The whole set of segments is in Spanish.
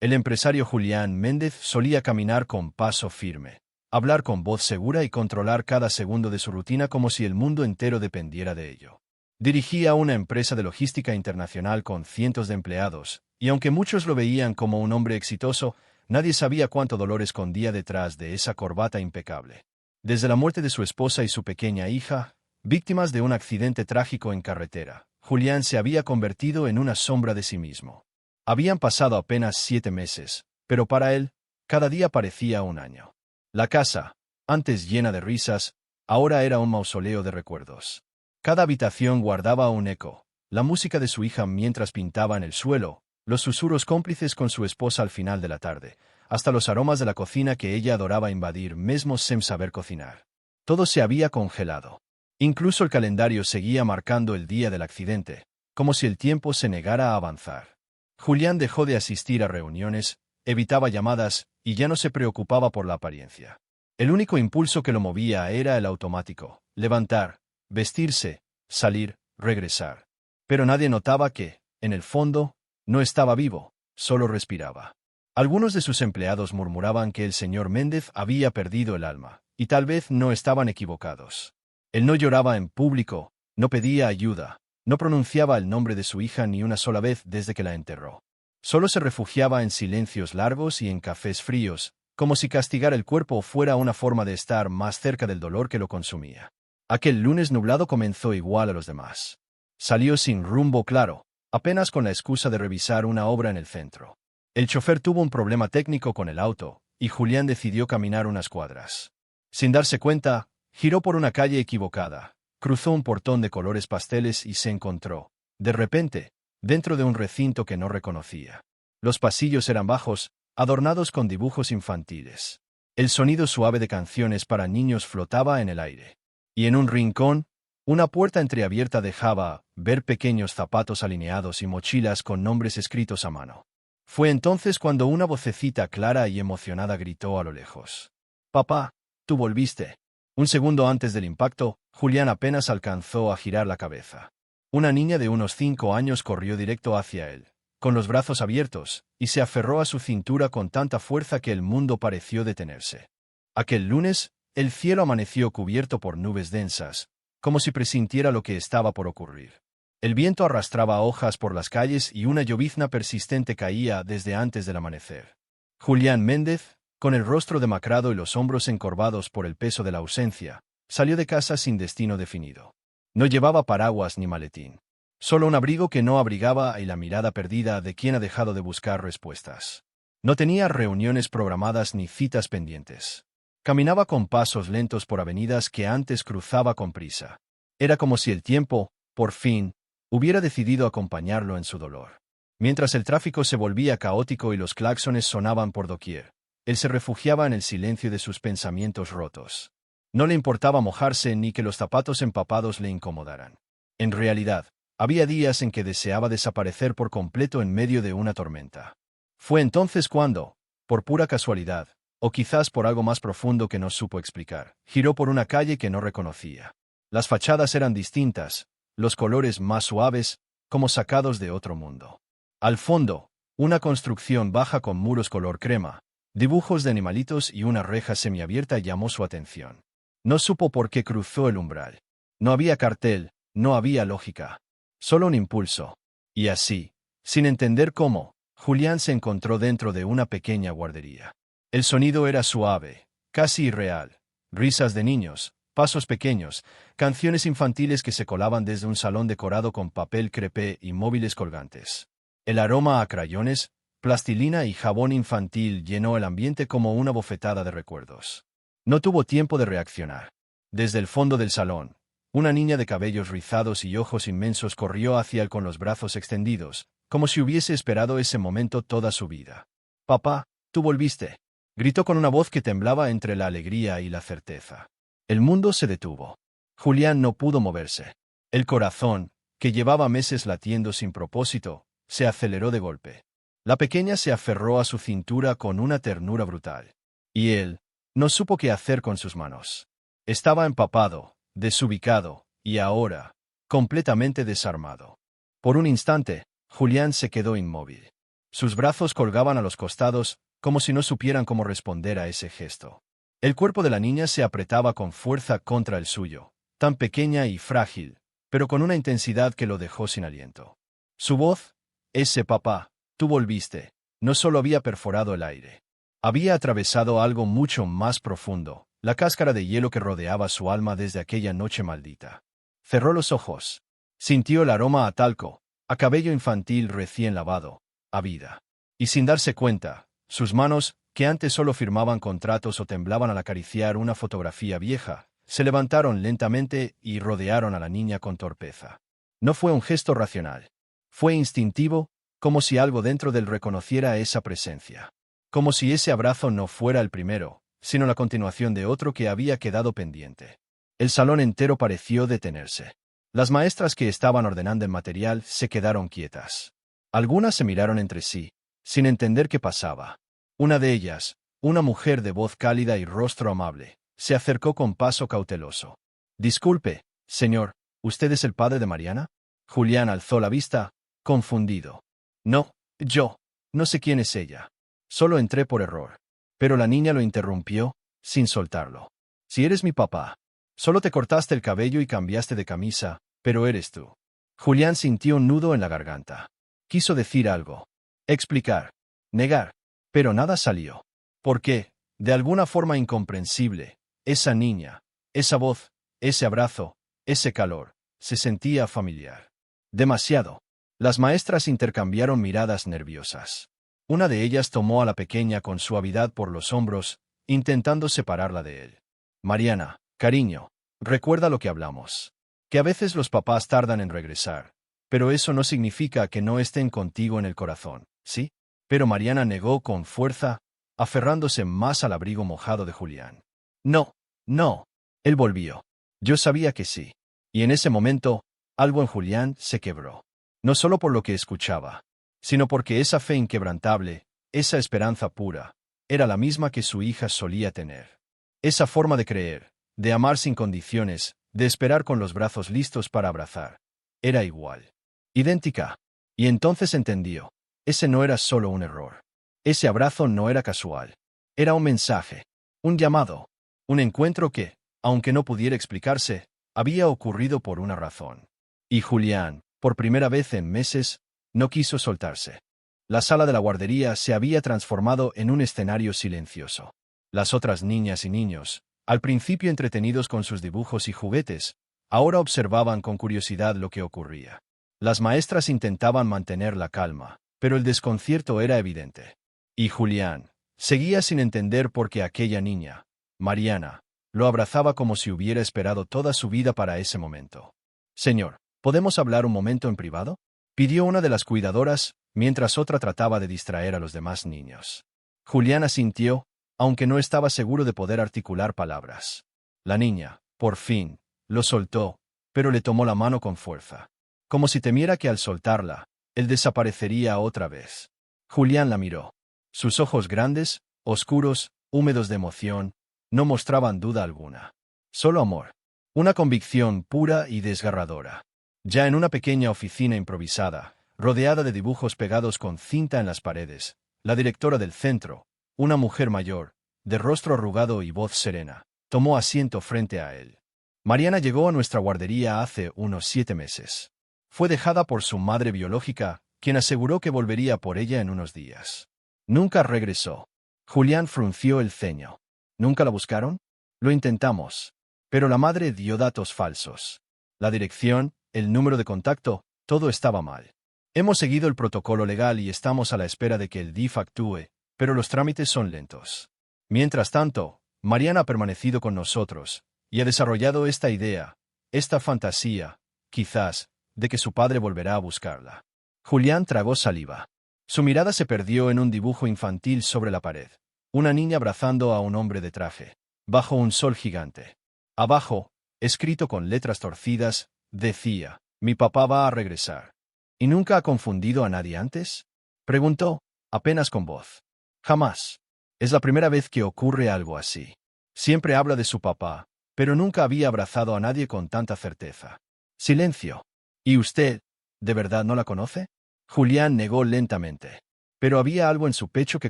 El empresario Julián Méndez solía caminar con paso firme, hablar con voz segura y controlar cada segundo de su rutina como si el mundo entero dependiera de ello. Dirigía una empresa de logística internacional con cientos de empleados, y aunque muchos lo veían como un hombre exitoso, nadie sabía cuánto dolor escondía detrás de esa corbata impecable. Desde la muerte de su esposa y su pequeña hija, víctimas de un accidente trágico en carretera, Julián se había convertido en una sombra de sí mismo. Habían pasado apenas 7 meses, pero para él, cada día parecía un año. La casa, antes llena de risas, ahora era un mausoleo de recuerdos. Cada habitación guardaba un eco, la música de su hija mientras pintaba en el suelo, los susurros cómplices con su esposa al final de la tarde, hasta los aromas de la cocina que ella adoraba invadir mesmo sin saber cocinar. Todo se había congelado. Incluso el calendario seguía marcando el día del accidente, como si el tiempo se negara a avanzar. Julián dejó de asistir a reuniones, evitaba llamadas y ya no se preocupaba por la apariencia. El único impulso que lo movía era el automático: levantar, vestirse, salir, regresar. Pero nadie notaba que, en el fondo, no estaba vivo, solo respiraba. Algunos de sus empleados murmuraban que el señor Méndez había perdido el alma, y tal vez no estaban equivocados. Él no lloraba en público, no pedía ayuda, no pronunciaba el nombre de su hija ni una sola vez desde que la enterró. Solo se refugiaba en silencios largos y en cafés fríos, como si castigar el cuerpo fuera una forma de estar más cerca del dolor que lo consumía. Aquel lunes nublado comenzó igual a los demás. Salió sin rumbo claro, apenas con la excusa de revisar una obra en el centro. El chofer tuvo un problema técnico con el auto, y Julián decidió caminar unas cuadras. Sin darse cuenta, giró por una calle equivocada, cruzó un portón de colores pasteles y se encontró, de repente, dentro de un recinto que no reconocía. Los pasillos eran bajos, adornados con dibujos infantiles. El sonido suave de canciones para niños flotaba en el aire. Y en un rincón, una puerta entreabierta dejaba ver pequeños zapatos alineados y mochilas con nombres escritos a mano. Fue entonces cuando una vocecita clara y emocionada gritó a lo lejos: «Papá, tú volviste». Un segundo antes del impacto, Julián apenas alcanzó a girar la cabeza. Una niña de unos 5 años corrió directo hacia él, con los brazos abiertos, y se aferró a su cintura con tanta fuerza que el mundo pareció detenerse. Aquel lunes, el cielo amaneció cubierto por nubes densas, como si presintiera lo que estaba por ocurrir. El viento arrastraba hojas por las calles y una llovizna persistente caía desde antes del amanecer. Julián Méndez, con el rostro demacrado y los hombros encorvados por el peso de la ausencia, salió de casa sin destino definido. No llevaba paraguas ni maletín. Solo un abrigo que no abrigaba y la mirada perdida de quien ha dejado de buscar respuestas. No tenía reuniones programadas ni citas pendientes. Caminaba con pasos lentos por avenidas que antes cruzaba con prisa. Era como si el tiempo, por fin, hubiera decidido acompañarlo en su dolor. Mientras el tráfico se volvía caótico y los claxones sonaban por doquier, él se refugiaba en el silencio de sus pensamientos rotos. No le importaba mojarse ni que los zapatos empapados le incomodaran. En realidad, había días en que deseaba desaparecer por completo en medio de una tormenta. Fue entonces cuando, por pura casualidad, o quizás por algo más profundo que no supo explicar, giró por una calle que no reconocía. Las fachadas eran distintas, los colores más suaves, como sacados de otro mundo. Al fondo, una construcción baja con muros color crema, dibujos de animalitos y una reja semiabierta llamó su atención. No supo por qué cruzó el umbral. No había cartel, no había lógica. Solo un impulso. Y así, sin entender cómo, Julián se encontró dentro de una pequeña guardería. El sonido era suave, casi irreal. Risas de niños, pasos pequeños, canciones infantiles que se colaban desde un salón decorado con papel crepé y móviles colgantes. El aroma a crayones, plastilina y jabón infantil llenó el ambiente como una bofetada de recuerdos. No tuvo tiempo de reaccionar. Desde el fondo del salón, una niña de cabellos rizados y ojos inmensos corrió hacia él con los brazos extendidos, como si hubiese esperado ese momento toda su vida. «Papá, tú volviste», gritó con una voz que temblaba entre la alegría y la certeza. El mundo se detuvo. Julián no pudo moverse. El corazón, que llevaba meses latiendo sin propósito, se aceleró de golpe. La pequeña se aferró a su cintura con una ternura brutal. Y él no supo qué hacer con sus manos. Estaba empapado, desubicado, y ahora, completamente desarmado. Por un instante, Julián se quedó inmóvil. Sus brazos colgaban a los costados, como si no supieran cómo responder a ese gesto. El cuerpo de la niña se apretaba con fuerza contra el suyo, tan pequeña y frágil, pero con una intensidad que lo dejó sin aliento. Su voz, ese papá, tú volviste, no solo había perforado el aire. Había atravesado algo mucho más profundo, la cáscara de hielo que rodeaba su alma desde aquella noche maldita. Cerró los ojos. Sintió el aroma a talco, a cabello infantil recién lavado, a vida. Y sin darse cuenta, sus manos, que antes solo firmaban contratos o temblaban al acariciar una fotografía vieja, se levantaron lentamente y rodearon a la niña con torpeza. No fue un gesto racional. Fue instintivo, como si algo dentro de él reconociera esa presencia. Como si ese abrazo no fuera el primero, sino la continuación de otro que había quedado pendiente. El salón entero pareció detenerse. Las maestras que estaban ordenando el material se quedaron quietas. Algunas se miraron entre sí, sin entender qué pasaba. Una de ellas, una mujer de voz cálida y rostro amable, se acercó con paso cauteloso. «Disculpe, señor, ¿usted es el padre de Mariana?» Julián alzó la vista, confundido. «No, yo. No sé quién es ella. Solo entré por error». Pero la niña lo interrumpió, sin soltarlo. «Si eres mi papá. Solo te cortaste el cabello y cambiaste de camisa, pero eres tú». Julián sintió un nudo en la garganta. Quiso decir algo. Explicar. Negar. Pero nada salió. Porque, de alguna forma incomprensible, esa niña, esa voz, ese abrazo, ese calor, se sentía familiar. Demasiado. Las maestras intercambiaron miradas nerviosas. Una de ellas tomó a la pequeña con suavidad por los hombros, intentando separarla de él. «Mariana, cariño, recuerda lo que hablamos. Que a veces los papás tardan en regresar. Pero eso no significa que no estén contigo en el corazón, ¿sí?» Pero Mariana negó con fuerza, aferrándose más al abrigo mojado de Julián. «No, no». Él volvió. «Yo sabía que sí». Y en ese momento, algo en Julián se quebró. No solo por lo que escuchaba, sino porque esa fe inquebrantable, esa esperanza pura, era la misma que su hija solía tener. Esa forma de creer, de amar sin condiciones, de esperar con los brazos listos para abrazar, era igual. Idéntica. Y entonces entendió. Ese no era solo un error. Ese abrazo no era casual. Era un mensaje, un llamado, un encuentro que, aunque no pudiera explicarse, había ocurrido por una razón. Y Julián, por primera vez en meses, no quiso soltarse. La sala de la guardería se había transformado en un escenario silencioso. Las otras niñas y niños, al principio entretenidos con sus dibujos y juguetes, ahora observaban con curiosidad lo que ocurría. Las maestras intentaban mantener la calma, pero el desconcierto era evidente. Y Julián seguía sin entender por qué aquella niña, Mariana, lo abrazaba como si hubiera esperado toda su vida para ese momento. «Señor, ¿podemos hablar un momento en privado?», pidió una de las cuidadoras, mientras otra trataba de distraer a los demás niños. Julián asintió, aunque no estaba seguro de poder articular palabras. La niña, por fin, lo soltó, pero le tomó la mano con fuerza. Como si temiera que al soltarla, él desaparecería otra vez. Julián la miró. Sus ojos grandes, oscuros, húmedos de emoción, no mostraban duda alguna. Solo amor. Una convicción pura y desgarradora. Ya en una pequeña oficina improvisada, rodeada de dibujos pegados con cinta en las paredes, la directora del centro, una mujer mayor, de rostro arrugado y voz serena, tomó asiento frente a él. Mariana llegó a nuestra guardería hace unos 7 meses. Fue dejada por su madre biológica, quien aseguró que volvería por ella en unos días. Nunca regresó. Julián frunció el ceño. ¿Nunca la buscaron? Lo intentamos. Pero la madre dio datos falsos. La dirección, el número de contacto, todo estaba mal. Hemos seguido el protocolo legal y estamos a la espera de que el DIF actúe, pero los trámites son lentos. Mientras tanto, Mariana ha permanecido con nosotros, y ha desarrollado esta idea, esta fantasía, quizás, de que su padre volverá a buscarla. Julián tragó saliva. Su mirada se perdió en un dibujo infantil sobre la pared. Una niña abrazando a un hombre de traje, bajo un sol gigante. Abajo, escrito con letras torcidas, decía, «Mi papá va a regresar». ¿Y nunca ha confundido a nadie antes?, preguntó, apenas con voz. Jamás. Es la primera vez que ocurre algo así. Siempre habla de su papá, pero nunca había abrazado a nadie con tanta certeza. Silencio. ¿Y usted, de verdad no la conoce? Julián negó lentamente. Pero había algo en su pecho que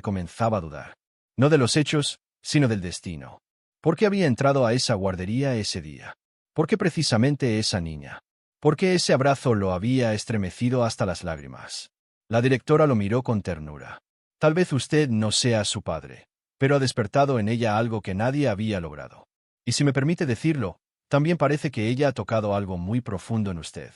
comenzaba a dudar. No de los hechos, sino del destino. ¿Por qué había entrado a esa guardería ese día? ¿Por qué precisamente esa niña? ¿Por qué ese abrazo lo había estremecido hasta las lágrimas? La directora lo miró con ternura. Tal vez usted no sea su padre, pero ha despertado en ella algo que nadie había logrado. Y si me permite decirlo, también parece que ella ha tocado algo muy profundo en usted.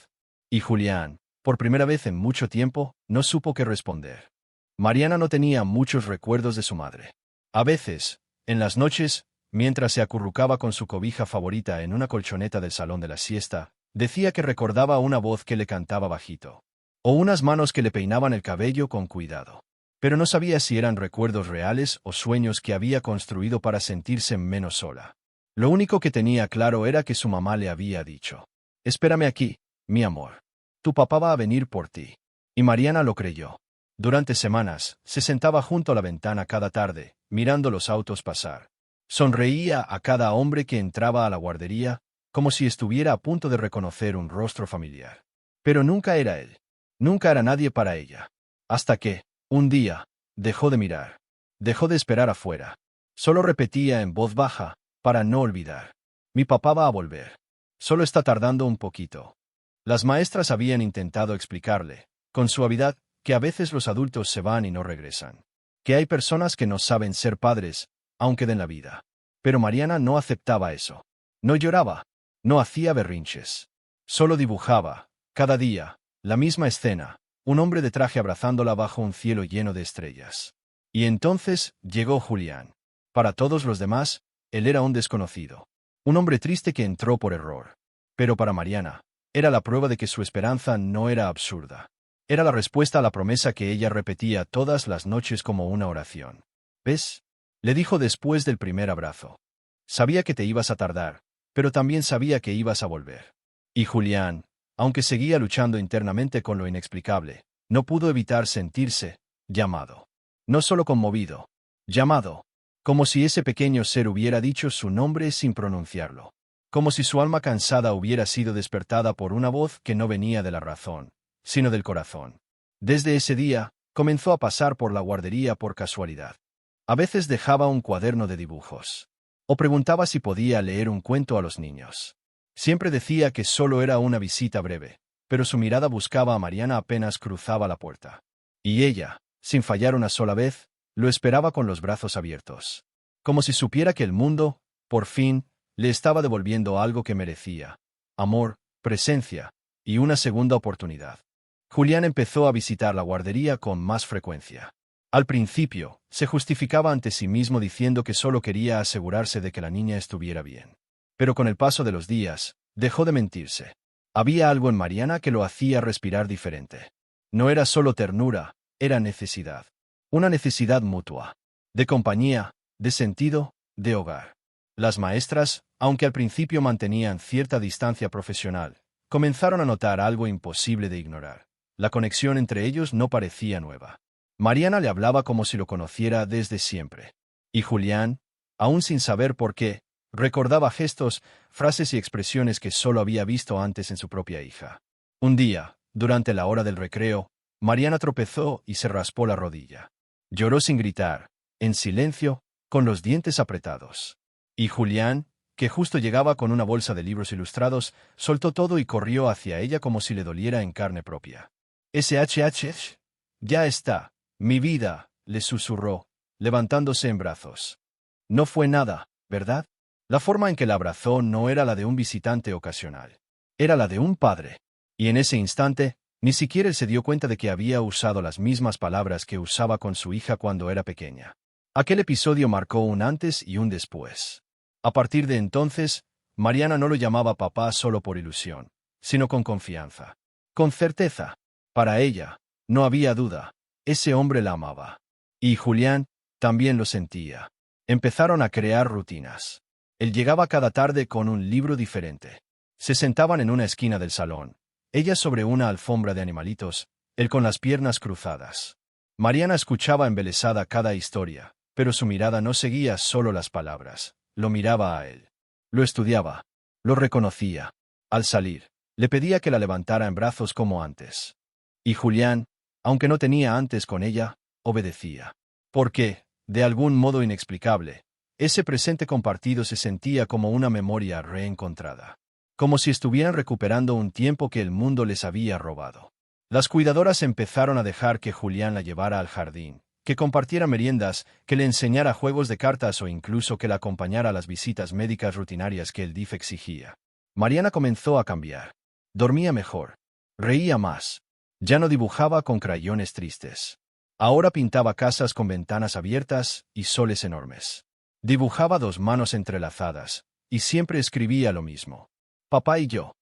Y Julián, por primera vez en mucho tiempo, no supo qué responder. Mariana no tenía muchos recuerdos de su madre. A veces, en las noches, mientras se acurrucaba con su cobija favorita en una colchoneta del salón de la siesta, decía que recordaba una voz que le cantaba bajito, o unas manos que le peinaban el cabello con cuidado. Pero no sabía si eran recuerdos reales o sueños que había construido para sentirse menos sola. Lo único que tenía claro era que su mamá le había dicho: «Espérame aquí, mi amor. Tu papá va a venir por ti». Y Mariana lo creyó. Durante semanas, se sentaba junto a la ventana cada tarde, mirando los autos pasar. Sonreía a cada hombre que entraba a la guardería, como si estuviera a punto de reconocer un rostro familiar. Pero nunca era él. Nunca era nadie para ella. Hasta que, un día, dejó de mirar. Dejó de esperar afuera. Solo repetía en voz baja, para no olvidar: «Mi papá va a volver. Solo está tardando un poquito». Las maestras habían intentado explicarle, con suavidad, que a veces los adultos se van y no regresan. Que hay personas que no saben ser padres, aunque den la vida. Pero Mariana no aceptaba eso. No lloraba. No hacía berrinches. Solo dibujaba, cada día, la misma escena: un hombre de traje abrazándola bajo un cielo lleno de estrellas. Y entonces llegó Julián. Para todos los demás, él era un desconocido. Un hombre triste que entró por error. Pero para Mariana, era la prueba de que su esperanza no era absurda. Era la respuesta a la promesa que ella repetía todas las noches como una oración. «¿Ves?», le dijo después del primer abrazo. «Sabía que te ibas a tardar, pero también sabía que ibas a volver». Y Julián, aunque seguía luchando internamente con lo inexplicable, no pudo evitar sentirse llamado. No solo conmovido, llamado, como si ese pequeño ser hubiera dicho su nombre sin pronunciarlo. Como si su alma cansada hubiera sido despertada por una voz que no venía de la razón, sino del corazón. Desde ese día, comenzó a pasar por la guardería por casualidad. A veces dejaba un cuaderno de dibujos. O preguntaba si podía leer un cuento a los niños. Siempre decía que solo era una visita breve, pero su mirada buscaba a Mariana apenas cruzaba la puerta. Y ella, sin fallar una sola vez, lo esperaba con los brazos abiertos. Como si supiera que el mundo, por fin, le estaba devolviendo algo que merecía: amor, presencia y una segunda oportunidad. Julián empezó a visitar la guardería con más frecuencia. Al principio, se justificaba ante sí mismo diciendo que solo quería asegurarse de que la niña estuviera bien. Pero con el paso de los días, dejó de mentirse. Había algo en Mariana que lo hacía respirar diferente. No era solo ternura, era necesidad. Una necesidad mutua. De compañía, de sentido, de hogar. Las maestras, aunque al principio mantenían cierta distancia profesional, comenzaron a notar algo imposible de ignorar. La conexión entre ellos no parecía nueva. Mariana le hablaba como si lo conociera desde siempre. Y Julián, aún sin saber por qué, recordaba gestos, frases y expresiones que solo había visto antes en su propia hija. Un día, durante la hora del recreo, Mariana tropezó y se raspó la rodilla. Lloró sin gritar, en silencio, con los dientes apretados. Y Julián, que justo llegaba con una bolsa de libros ilustrados, soltó todo y corrió hacia ella como si le doliera en carne propia. «SHH, ya está, mi vida», le susurró, levantándose en brazos. No fue nada, ¿verdad? La forma en que la abrazó no era la de un visitante ocasional. Era la de un padre. Y en ese instante, ni siquiera él se dio cuenta de que había usado las mismas palabras que usaba con su hija cuando era pequeña. Aquel episodio marcó un antes y un después. A partir de entonces, Mariana no lo llamaba papá solo por ilusión, sino con confianza. Con certeza. Para ella, no había duda, ese hombre la amaba. Y Julián también lo sentía. Empezaron a crear rutinas. Él llegaba cada tarde con un libro diferente. Se sentaban en una esquina del salón, ella sobre una alfombra de animalitos, él con las piernas cruzadas. Mariana escuchaba embelesada cada historia, pero su mirada no seguía solo las palabras, lo miraba a él. Lo estudiaba. Lo reconocía. Al salir, le pedía que la levantara en brazos como antes. Y Julián, aunque no tenía antes con ella, obedecía. Porque, de algún modo inexplicable, ese presente compartido se sentía como una memoria reencontrada. Como si estuvieran recuperando un tiempo que el mundo les había robado. Las cuidadoras empezaron a dejar que Julián la llevara al jardín, que compartiera meriendas, que le enseñara juegos de cartas o incluso que la acompañara a las visitas médicas rutinarias que el DIF exigía. Mariana comenzó a cambiar. Dormía mejor. Reía más. Ya no dibujaba con crayones tristes. Ahora pintaba casas con ventanas abiertas y soles enormes. Dibujaba dos manos entrelazadas, y siempre escribía lo mismo. Papá y yo.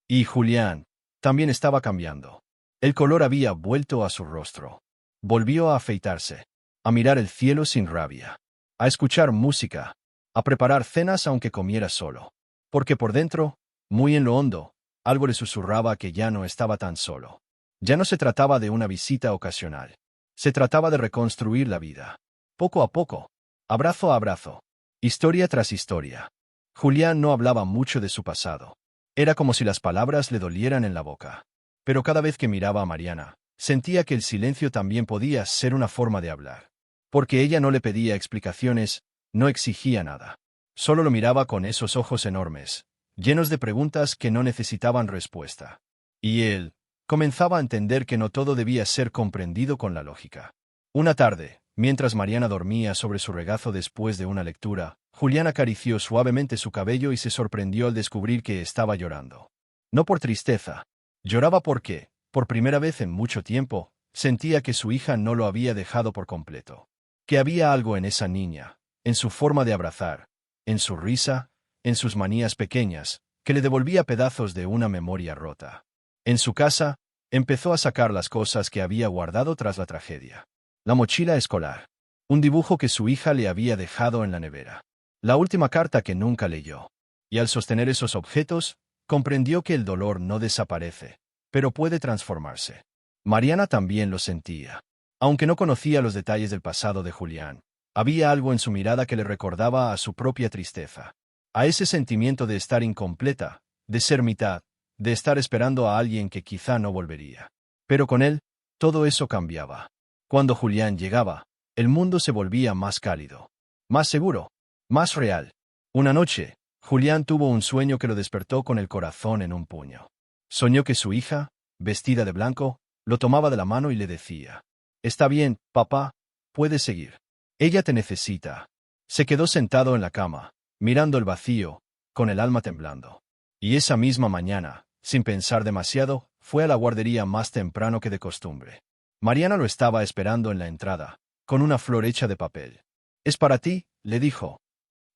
Y Julián también estaba cambiando. El color había vuelto a su rostro. Volvió a afeitarse, a mirar el cielo sin rabia, a escuchar música, a preparar cenas aunque comiera solo. Porque por dentro, muy en lo hondo, algo le susurraba que ya no estaba tan solo. Ya no se trataba de una visita ocasional. Se trataba de reconstruir la vida. Poco a poco, abrazo a abrazo, historia tras historia. Julián no hablaba mucho de su pasado. Era como si las palabras le dolieran en la boca. Pero cada vez que miraba a Mariana, sentía que el silencio también podía ser una forma de hablar. Porque ella no le pedía explicaciones, no exigía nada. Solo lo miraba con esos ojos enormes, llenos de preguntas que no necesitaban respuesta. Y él comenzaba a entender que no todo debía ser comprendido con la lógica. Una tarde, mientras Mariana dormía sobre su regazo después de una lectura, Julián acarició suavemente su cabello y se sorprendió al descubrir que estaba llorando. No por tristeza. Lloraba porque, por primera vez en mucho tiempo, sentía que su hija no lo había dejado por completo. Que había algo en esa niña, en su forma de abrazar, en su risa, en sus manías pequeñas, que le devolvía pedazos de una memoria rota. En su casa, empezó a sacar las cosas que había guardado tras la tragedia. La mochila escolar. Un dibujo que su hija le había dejado en la nevera. La última carta que nunca leyó. Y al sostener esos objetos, comprendió que el dolor no desaparece, pero puede transformarse. Mariana también lo sentía. Aunque no conocía los detalles del pasado de Julián, había algo en su mirada que le recordaba a su propia tristeza. A ese sentimiento de estar incompleta, de ser mitad, de estar esperando a alguien que quizá no volvería. Pero con él, todo eso cambiaba. Cuando Julián llegaba, el mundo se volvía más cálido, más seguro, más real. Una noche, Julián tuvo un sueño que lo despertó con el corazón en un puño. Soñó que su hija, vestida de blanco, lo tomaba de la mano y le decía: «Está bien, papá, puedes seguir. Ella te necesita». Se quedó sentado en la cama, mirando el vacío, con el alma temblando. Y esa misma mañana, sin pensar demasiado, fue a la guardería más temprano que de costumbre. Mariana lo estaba esperando en la entrada, con una flor hecha de papel. «Es para ti», le dijo.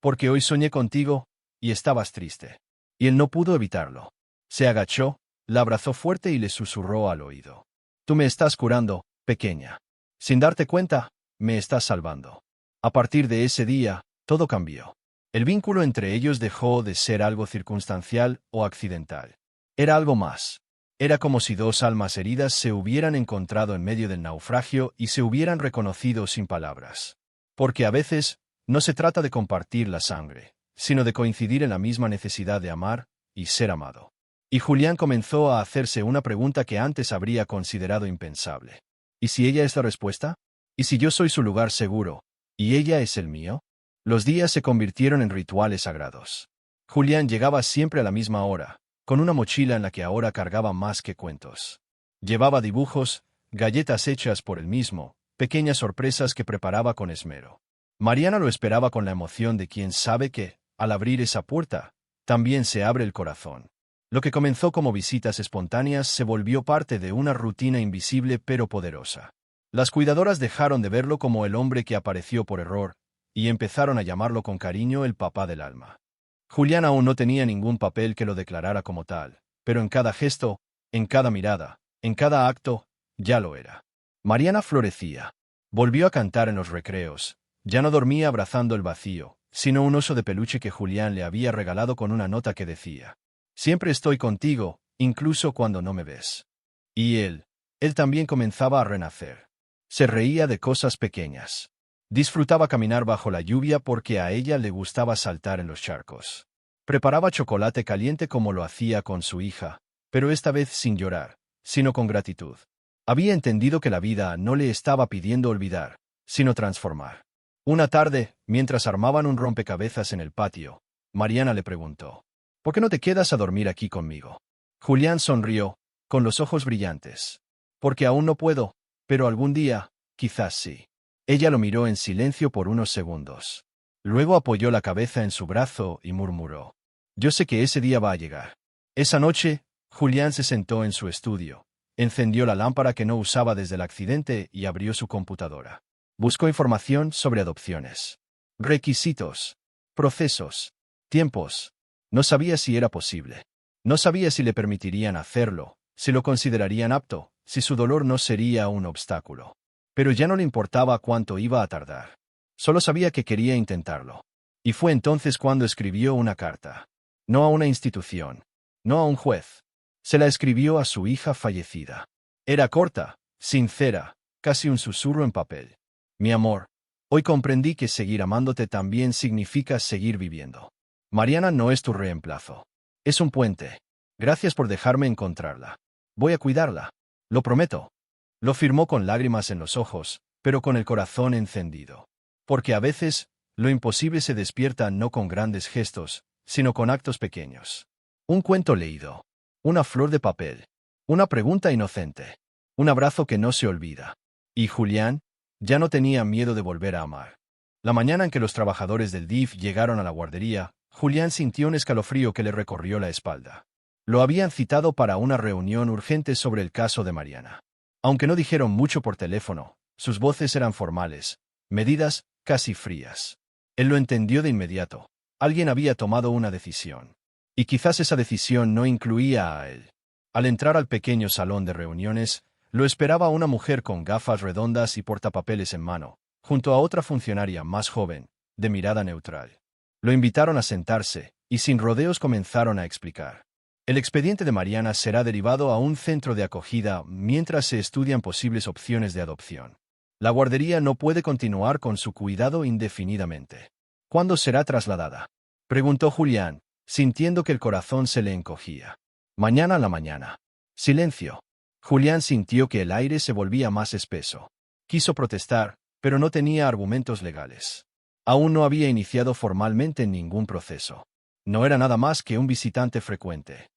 «Porque hoy soñé contigo, y estabas triste». Y él no pudo evitarlo. Se agachó, la abrazó fuerte y le susurró al oído: «Tú me estás curando, pequeña. Sin darte cuenta, me estás salvando». A partir de ese día, todo cambió. El vínculo entre ellos dejó de ser algo circunstancial o accidental. Era algo más. Era como si dos almas heridas se hubieran encontrado en medio del naufragio y se hubieran reconocido sin palabras. Porque a veces, no se trata de compartir la sangre, sino de coincidir en la misma necesidad de amar y ser amado. Y Julián comenzó a hacerse una pregunta que antes habría considerado impensable. ¿Y si ella es la respuesta? ¿Y si yo soy su lugar seguro, y ella es el mío? Los días se convirtieron en rituales sagrados. Julián llegaba siempre a la misma hora, con una mochila en la que ahora cargaba más que cuentos. Llevaba dibujos, galletas hechas por él mismo, pequeñas sorpresas que preparaba con esmero. Mariana lo esperaba con la emoción de quien sabe que, al abrir esa puerta, también se abre el corazón. Lo que comenzó como visitas espontáneas se volvió parte de una rutina invisible pero poderosa. Las cuidadoras dejaron de verlo como el hombre que apareció por error, y empezaron a llamarlo con cariño el papá del alma. Julián aún no tenía ningún papel que lo declarara como tal, pero en cada gesto, en cada mirada, en cada acto, ya lo era. Mariana florecía. Volvió a cantar en los recreos. Ya no dormía abrazando el vacío, sino un oso de peluche que Julián le había regalado con una nota que decía: «Siempre estoy contigo, incluso cuando no me ves». Y él también comenzaba a renacer. Se reía de cosas pequeñas. Disfrutaba caminar bajo la lluvia porque a ella le gustaba saltar en los charcos. Preparaba chocolate caliente como lo hacía con su hija, pero esta vez sin llorar, sino con gratitud. Había entendido que la vida no le estaba pidiendo olvidar, sino transformar. Una tarde, mientras armaban un rompecabezas en el patio, Mariana le preguntó, ¿por qué no te quedas a dormir aquí conmigo? Julián sonrió, con los ojos brillantes. Porque aún no puedo, pero algún día, quizás sí. Ella lo miró en silencio por unos segundos. Luego apoyó la cabeza en su brazo y murmuró, yo sé que ese día va a llegar. Esa noche, Julián se sentó en su estudio, encendió la lámpara que no usaba desde el accidente y abrió su computadora. Buscó información sobre adopciones. Requisitos. Procesos. Tiempos. No sabía si era posible. No sabía si le permitirían hacerlo, si lo considerarían apto, si su dolor no sería un obstáculo. Pero ya no le importaba cuánto iba a tardar. Solo sabía que quería intentarlo. Y fue entonces cuando escribió una carta. No a una institución. No a un juez. Se la escribió a su hija fallecida. Era corta, sincera, casi un susurro en papel. Mi amor, hoy comprendí que seguir amándote también significa seguir viviendo. Mariana no es tu reemplazo. Es un puente. Gracias por dejarme encontrarla. Voy a cuidarla. Lo prometo. Lo firmó con lágrimas en los ojos, pero con el corazón encendido. Porque a veces, lo imposible se despierta no con grandes gestos, sino con actos pequeños. Un cuento leído. Una flor de papel. Una pregunta inocente. Un abrazo que no se olvida. Y Julián ya no tenía miedo de volver a amar. La mañana en que los trabajadores del DIF llegaron a la guardería, Julián sintió un escalofrío que le recorrió la espalda. Lo habían citado para una reunión urgente sobre el caso de Mariana. Aunque no dijeron mucho por teléfono, sus voces eran formales, medidas, casi frías. Él lo entendió de inmediato. Alguien había tomado una decisión. Y quizás esa decisión no incluía a él. Al entrar al pequeño salón de reuniones, lo esperaba una mujer con gafas redondas y portapapeles en mano, junto a otra funcionaria más joven, de mirada neutral. Lo invitaron a sentarse, y sin rodeos comenzaron a explicar. El expediente de Mariana será derivado a un centro de acogida mientras se estudian posibles opciones de adopción. La guardería no puede continuar con su cuidado indefinidamente. ¿Cuándo será trasladada?, preguntó Julián, sintiendo que el corazón se le encogía. Mañana a la mañana. Silencio. Julián sintió que el aire se volvía más espeso. Quiso protestar, pero no tenía argumentos legales. Aún no había iniciado formalmente ningún proceso. No era nada más que un visitante frecuente.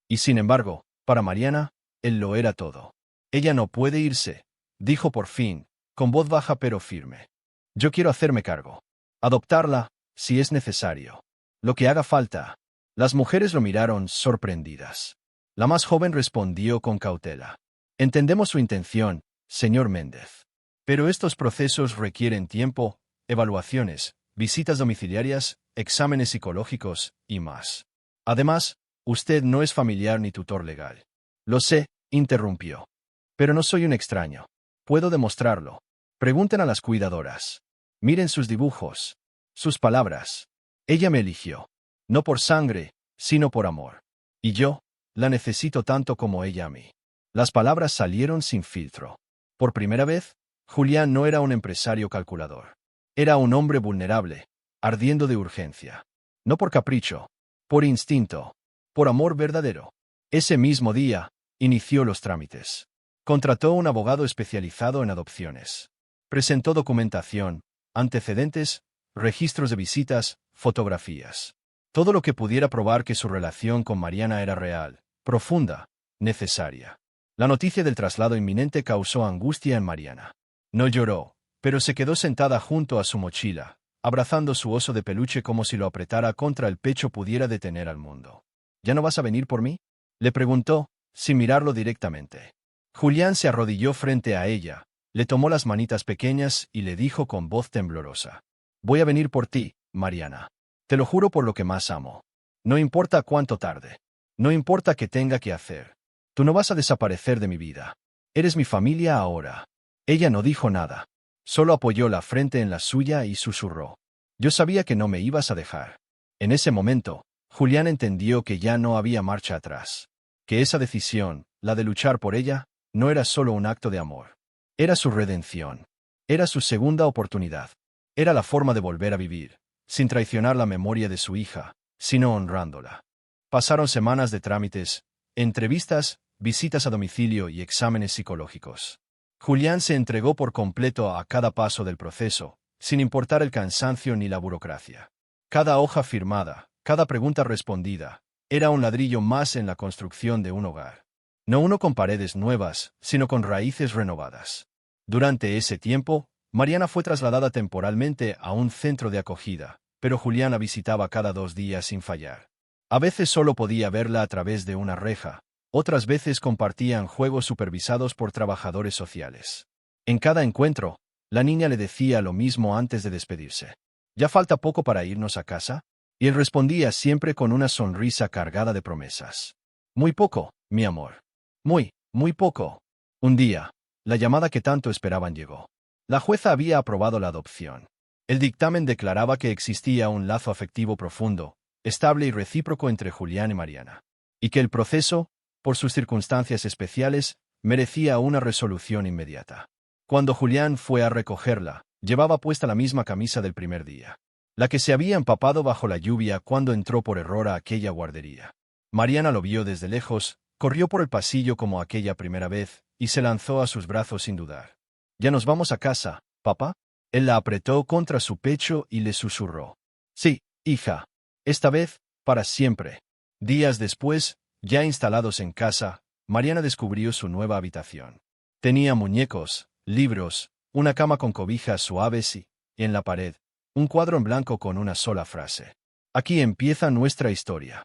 Y sin embargo, para Mariana, él lo era todo. Ella no puede irse, dijo por fin, con voz baja pero firme. Yo quiero hacerme cargo. Adoptarla, si es necesario. Lo que haga falta. Las mujeres lo miraron sorprendidas. La más joven respondió con cautela. Entendemos su intención, señor Méndez. Pero estos procesos requieren tiempo, evaluaciones, visitas domiciliarias, exámenes psicológicos y más. Además, usted no es familiar ni tutor legal. Lo sé, interrumpió. Pero no soy un extraño. Puedo demostrarlo. Pregunten a las cuidadoras. Miren sus dibujos. Sus palabras. Ella me eligió. No por sangre, sino por amor. Y yo, la necesito tanto como ella a mí. Las palabras salieron sin filtro. Por primera vez, Julián no era un empresario calculador. Era un hombre vulnerable, ardiendo de urgencia. No por capricho, por instinto, por amor verdadero. Ese mismo día, inició los trámites. Contrató un abogado especializado en adopciones. Presentó documentación, antecedentes, registros de visitas, fotografías. Todo lo que pudiera probar que su relación con Mariana era real, profunda, necesaria. La noticia del traslado inminente causó angustia en Mariana. No lloró, pero se quedó sentada junto a su mochila, abrazando su oso de peluche como si lo apretara contra el pecho pudiera detener al mundo. ¿Ya no vas a venir por mí?, le preguntó, sin mirarlo directamente. Julián se arrodilló frente a ella, le tomó las manitas pequeñas y le dijo con voz temblorosa. Voy a venir por ti, Mariana. Te lo juro por lo que más amo. No importa cuánto tarde. No importa qué tenga que hacer. Tú no vas a desaparecer de mi vida. Eres mi familia ahora. Ella no dijo nada. Solo apoyó la frente en la suya y susurró. Yo sabía que no me ibas a dejar. En ese momento, Julián entendió que ya no había marcha atrás. Que esa decisión, la de luchar por ella, no era solo un acto de amor. Era su redención. Era su segunda oportunidad. Era la forma de volver a vivir, sin traicionar la memoria de su hija, sino honrándola. Pasaron semanas de trámites, entrevistas, visitas a domicilio y exámenes psicológicos. Julián se entregó por completo a cada paso del proceso, sin importar el cansancio ni la burocracia. Cada hoja firmada, cada pregunta respondida, era un ladrillo más en la construcción de un hogar. No uno con paredes nuevas, sino con raíces renovadas. Durante ese tiempo, Mariana fue trasladada temporalmente a un centro de acogida, pero Julián la visitaba cada 2 días sin fallar. A veces solo podía verla a través de una reja, otras veces compartían juegos supervisados por trabajadores sociales. En cada encuentro, la niña le decía lo mismo antes de despedirse. ¿Ya falta poco para irnos a casa? Y él respondía siempre con una sonrisa cargada de promesas. Muy poco, mi amor. Muy poco. Un día, la llamada que tanto esperaban llegó. La jueza había aprobado la adopción. El dictamen declaraba que existía un lazo afectivo profundo, estable y recíproco entre Julián y Mariana, y que el proceso, por sus circunstancias especiales, merecía una resolución inmediata. Cuando Julián fue a recogerla, llevaba puesta la misma camisa del primer día, la que se había empapado bajo la lluvia cuando entró por error a aquella guardería. Mariana lo vio desde lejos, corrió por el pasillo como aquella primera vez, y se lanzó a sus brazos sin dudar. «¿Ya nos vamos a casa, papá?» Él la apretó contra su pecho y le susurró. «Sí, hija. Esta vez, para siempre». Días después, ya instalados en casa, Mariana descubrió su nueva habitación. Tenía muñecos, libros, una cama con cobijas suaves y, en la pared, un cuadro en blanco con una sola frase. Aquí empieza nuestra historia.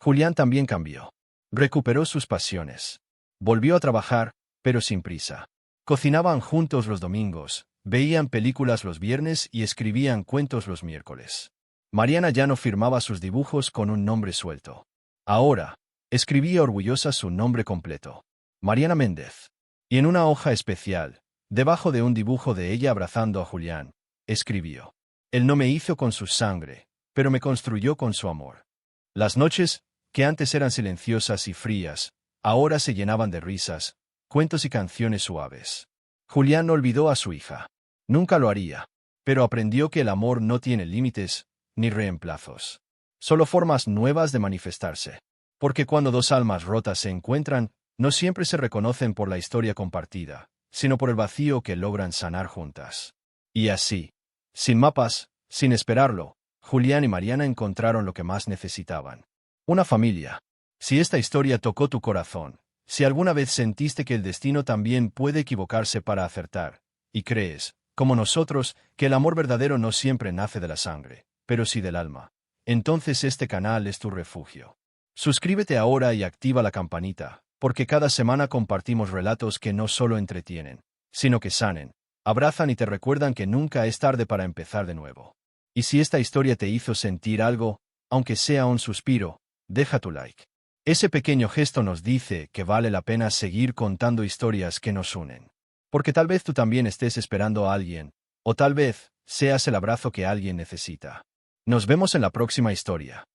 Julián también cambió. Recuperó sus pasiones. Volvió a trabajar, pero sin prisa. Cocinaban juntos los domingos, veían películas los viernes y escribían cuentos los miércoles. Mariana ya no firmaba sus dibujos con un nombre suelto. Ahora, escribía orgullosa su nombre completo. Mariana Méndez. Y en una hoja especial, debajo de un dibujo de ella abrazando a Julián, escribió: «Él no me hizo con su sangre, pero me construyó con su amor». Las noches, que antes eran silenciosas y frías, ahora se llenaban de risas, cuentos y canciones suaves. Julián no olvidó a su hija. Nunca lo haría, pero aprendió que el amor no tiene límites, ni reemplazos. Solo formas nuevas de manifestarse. Porque cuando 2 almas rotas se encuentran, no siempre se reconocen por la historia compartida, sino por el vacío que logran sanar juntas. Y así, sin mapas, sin esperarlo, Julián y Mariana encontraron lo que más necesitaban. Una familia. Si esta historia tocó tu corazón, si alguna vez sentiste que el destino también puede equivocarse para acertar, y crees, como nosotros, que el amor verdadero no siempre nace de la sangre, pero sí del alma, entonces este canal es tu refugio. Suscríbete ahora y activa la campanita, porque cada semana compartimos relatos que no solo entretienen, sino que sanen, abrazan y te recuerdan que nunca es tarde para empezar de nuevo. Y si esta historia te hizo sentir algo, aunque sea un suspiro, deja tu like. Ese pequeño gesto nos dice que vale la pena seguir contando historias que nos unen. Porque tal vez tú también estés esperando a alguien, o tal vez seas el abrazo que alguien necesita. Nos vemos en la próxima historia.